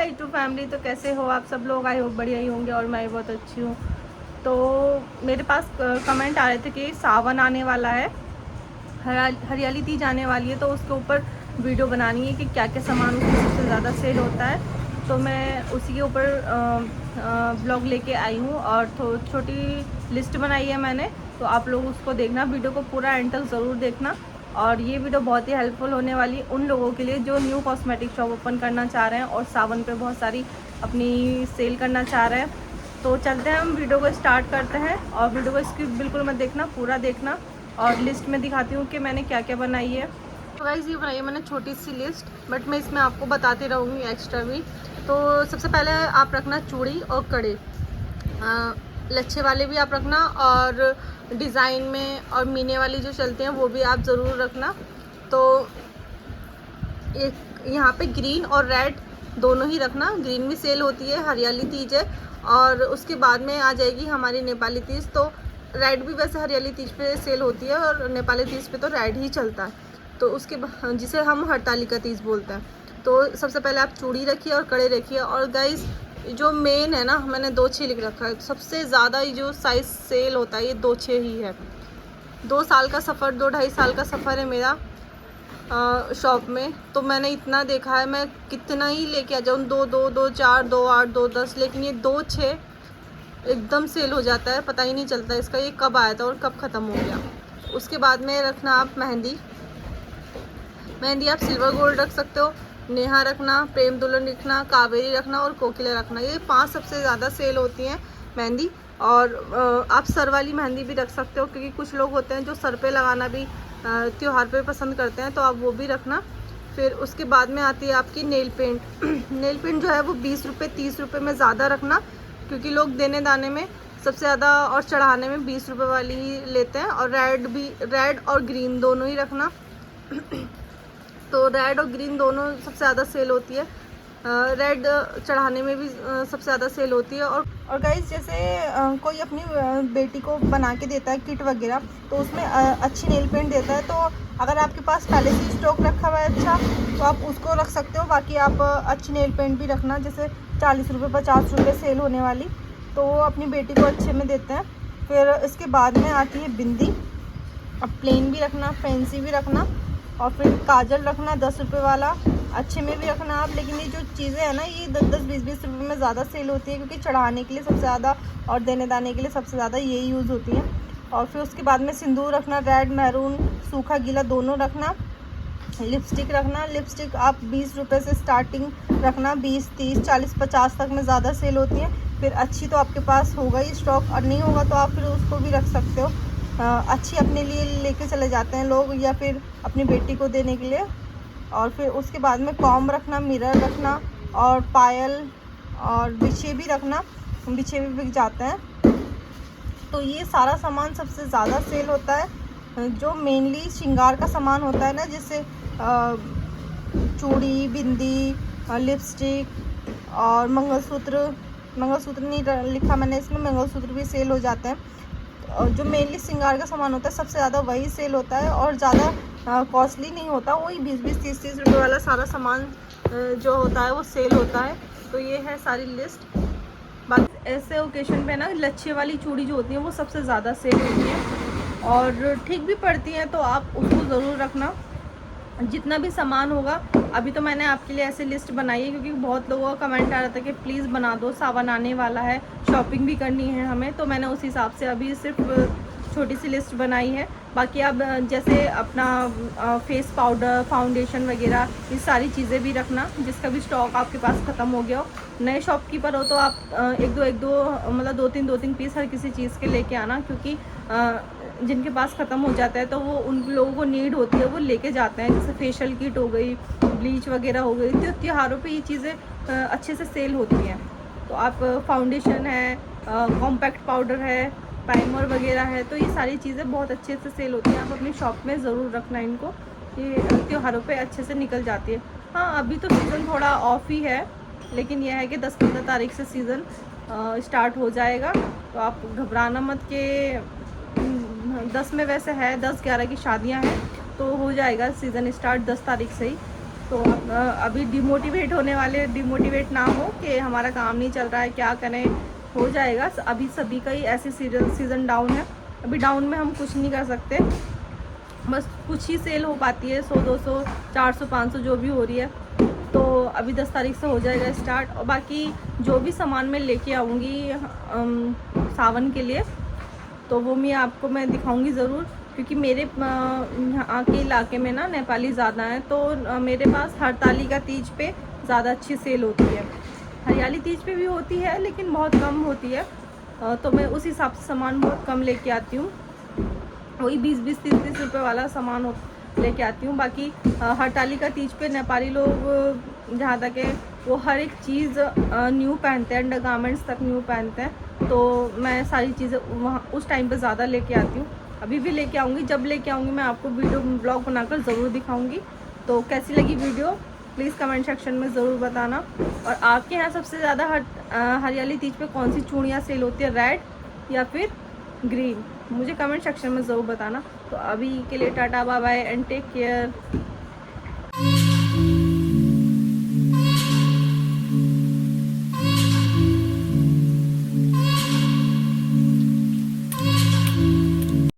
Hi to family. तो कैसे हो आप सब लोग? आई होप बढ़िया ही होंगे और मैं भी बहुत अच्छी हूँ। तो मेरे पास कमेंट आ रहे थे कि सावन आने वाला है, हरियाली तीज आने वाली है, तो उसके ऊपर वीडियो बनानी है कि क्या क्या सामान उसमें सबसे ज़्यादा सेल होता है। तो मैं उसी के ऊपर ब्लॉग लेके आई हूँ और छोटी लिस्ट बनाई है मैंने। तो आप लोग उसको देखना, वीडियो को पूरा एंड तक ज़रूर देखना। और ये वीडियो बहुत ही हेल्पफुल होने वाली है उन लोगों के लिए जो न्यू कॉस्मेटिक शॉप ओपन करना चाह रहे हैं और सावन पे बहुत सारी अपनी सेल करना चाह रहे हैं। तो चलते हैं, हम वीडियो को स्टार्ट करते हैं। और वीडियो को स्किप बिल्कुल मत देखना, पूरा देखना। और लिस्ट में दिखाती हूँ कि मैंने क्या क्या बनाई है। तो गाइस ये बनाई है मैंने छोटी सी लिस्ट, बट मैं इसमें आपको बताती रहूँगी एक्स्ट्रा भी। तो सबसे पहले आप रखना चूड़ी और कड़े, लच्छे वाले भी आप रखना, और डिज़ाइन में और मीने वाली जो चलते हैं वो भी आप ज़रूर रखना। तो एक यहाँ पे ग्रीन और रेड दोनों ही रखना। ग्रीन भी सेल होती है, हरियाली तीज है, और उसके बाद में आ जाएगी हमारी नेपाली तीज। तो रेड भी वैसे हरियाली तीज पे सेल होती है और नेपाली तीज पे तो रेड ही चलता है, तो उसके जिसे हम हड़तालिका तीज बोलते हैं। तो सबसे पहले आप चूड़ी रखिए और कड़े रखिए। और गाइस जो मेन है ना, मैंने 2-6 लिख रखा है। सबसे ज़्यादा जो साइज़ सेल होता है ये 2-6 ही है। 2 साल का सफ़र, 2-2.5 साल का सफ़र है मेरा शॉप में। तो मैंने इतना देखा है, मैं कितना ही लेके आ जाऊँ, 2-2, 2-4, 2-8, 2-10, लेकिन ये 2-6 एकदम सेल हो जाता है। पता ही नहीं चलता इसका ये कब आया था और कब ख़त्म हो गया। उसके बाद में रखना आप मेहंदी। मेहंदी आप सिल्वर गोल्ड रख सकते हो, नेहा रखना, प्रेम दुल्हन रखना, कावेरी रखना और कोकिला रखना। ये 5 सबसे ज़्यादा सेल होती हैं मेहंदी। और आप सर वाली मेहंदी भी रख सकते हो, क्योंकि कुछ लोग होते हैं जो सर पे लगाना भी त्योहार पे पसंद करते हैं, तो आप वो भी रखना। फिर उसके बाद में आती है आपकी नेल पेंट। नेल पेंट जो है वो 20 रुपये 30 रुपये में ज़्यादा रखना, क्योंकि लोग देने दाने में सबसे ज़्यादा और चढ़ाने में 20 रुपये वाली ही लेते हैं। और रेड और ग्रीन दोनों ही रखना। तो रेड और ग्रीन दोनों सबसे ज़्यादा सेल होती है। रेड चढ़ाने में भी सबसे ज़्यादा सेल होती है। और गाइस जैसे कोई अपनी बेटी को बना के देता है किट वगैरह, तो उसमें अच्छी नेल पेंट देता है। तो अगर आपके पास पहले से स्टॉक रखा हुआ है अच्छा, तो आप उसको रख सकते हो। बाकी आप अच्छी नेल पेंट भी रखना, जैसे 40 रुपये 50 रुपये सेल होने वाली, तो वो अपनी बेटी को अच्छे में देते हैं। फिर इसके बाद में आती है बिंदी। अब प्लेन भी रखना, फैंसी भी रखना। और फिर काजल रखना 10 रुपये वाला, अच्छे में भी रखना आप। लेकिन ये जो चीज़ें हैं ना, ये 10-10 20-20 रुपये में ज़्यादा सेल होती है, क्योंकि चढ़ाने के लिए सबसे ज़्यादा और देने दाने के लिए सबसे ज़्यादा ये यूज़ होती हैं। और फिर उसके बाद में सिंदूर रखना, रेड मैरून सूखा गीला दोनों रखना। लिपस्टिक रखना, लिपस्टिक आप 20 रुपये से स्टार्टिंग रखना, 20, 30, 40, 50 तक में ज़्यादा सेल होती हैं। फिर अच्छी तो आपके पास होगा ही स्टॉक, और नहीं होगा तो आप फिर उसको भी रख सकते हो। अच्छी अपने लिए लेके चले जाते हैं लोग, या फिर अपनी बेटी को देने के लिए। और फिर उसके बाद में कॉम रखना, मिरर रखना, और पायल और बिछे भी रखना, बिछे भी बिक जाते हैं। तो ये सारा सामान सबसे ज़्यादा सेल होता है। जो मेनली श्रृंगार का सामान होता है ना, जैसे चूड़ी, बिंदी, लिपस्टिक और मंगलसूत्र नहीं लिखा मैंने इसमें, मंगलसूत्र भी सेल हो जाते हैं। और जो मेनली श्रृंगार का सामान होता है सबसे ज़्यादा वही सेल होता है, और ज़्यादा कॉस्टली नहीं होता। वही 20-20, 30-30 रुपये वाला सारा सामान जो होता है वो सेल होता है। तो ये है सारी लिस्ट। बाकी ऐसे ओकेशन पे ना लच्छे वाली चूड़ी जो होती है वो सबसे ज़्यादा सेल होती है और ठीक भी पड़ती हैं, तो आप उसको ज़रूर रखना जितना भी सामान होगा। अभी तो मैंने आपके लिए ऐसे लिस्ट बनाई है, क्योंकि बहुत लोगों का कमेंट आ रहा था कि प्लीज़ बना दो, सावन आने वाला है, शॉपिंग भी करनी है हमें। तो मैंने उस हिसाब से अभी सिर्फ छोटी सी लिस्ट बनाई है। बाकी आप जैसे अपना फेस पाउडर, फाउंडेशन वगैरह, ये सारी चीज़ें भी रखना, जिसका भी स्टॉक आपके पास ख़त्म हो गया हो। नए शॉपकीपर हो तो आप एक दो मतलब 2-3 पीस हर किसी चीज़ के लेके आना, क्योंकि जिनके पास ख़त्म हो जाता है तो वो उन लोगों को नीड होती है, वो लेके जाते हैं। जैसे फेशियल किट हो गई, ब्लीच वगैरह हो गई, तो त्योहारों पे ये चीज़ें अच्छे से सेल होती हैं। तो आप फाउंडेशन है, कॉम्पैक्ट पाउडर है, प्राइमर वगैरह है, तो ये सारी चीज़ें बहुत अच्छे से सेल होती हैं। आप अपनी शॉप में ज़रूर रखना इनको, ये त्योहारों पे अच्छे से निकल जाती है। हाँ, अभी तो सीज़न थोड़ा ऑफ ही है, लेकिन यह है कि 10-15 तारीख से सीज़न स्टार्ट हो जाएगा। तो आप घबराना मत के 10 में वैसे है, 10-11 की शादियां हैं, तो हो जाएगा सीज़न स्टार्ट 10 तारीख से ही। तो अभी डिमोटिवेट ना हो कि हमारा काम नहीं चल रहा है, क्या करें, हो जाएगा। अभी सभी का ही ऐसे सीज़न डाउन है, अभी डाउन में हम कुछ नहीं कर सकते, बस कुछ ही सेल हो पाती है, 100 200 400 500 जो भी हो रही है। तो अभी 10 तारीख से हो जाएगा स्टार्ट, और बाकी जो भी सामान मैं लेके आऊँगी सावन के लिए, तो वो मैं दिखाऊंगी ज़रूर, क्योंकि मेरे यहाँ के इलाके में ना नेपाली ज़्यादा हैं, तो मेरे पास हरताली का तीज पे ज़्यादा अच्छी सेल होती है। हरियाली तीज पे भी होती है लेकिन बहुत कम होती है, तो मैं उस हिसाब से सामान बहुत कम लेके आती हूँ, वही 20-20 30-30 रुपये वाला सामान लेके आती हूँ। बाकी हरताली का तीज पे नेपाली लोग जहाँ तक है वो हर एक चीज़ न्यू पहनते हैं, अंडर गारमेंट्स तक न्यू पहनते हैं, तो मैं सारी चीज़ें वहाँ उस टाइम पे ज़्यादा लेके आती हूँ। अभी भी लेके आऊँगी, जब लेके आऊँगी मैं आपको वीडियो ब्लॉग बनाकर ज़रूर दिखाऊँगी। तो कैसी लगी वीडियो प्लीज़ कमेंट सेक्शन में ज़रूर बताना। और आपके यहाँ सबसे ज़्यादा हरियाली तीज पे कौन सी चूड़ियाँ सेल होती है, रेड या फिर ग्रीन, मुझे कमेंट सेक्शन में ज़रूर बताना। तो अभी के लिए tata bye bye and take care.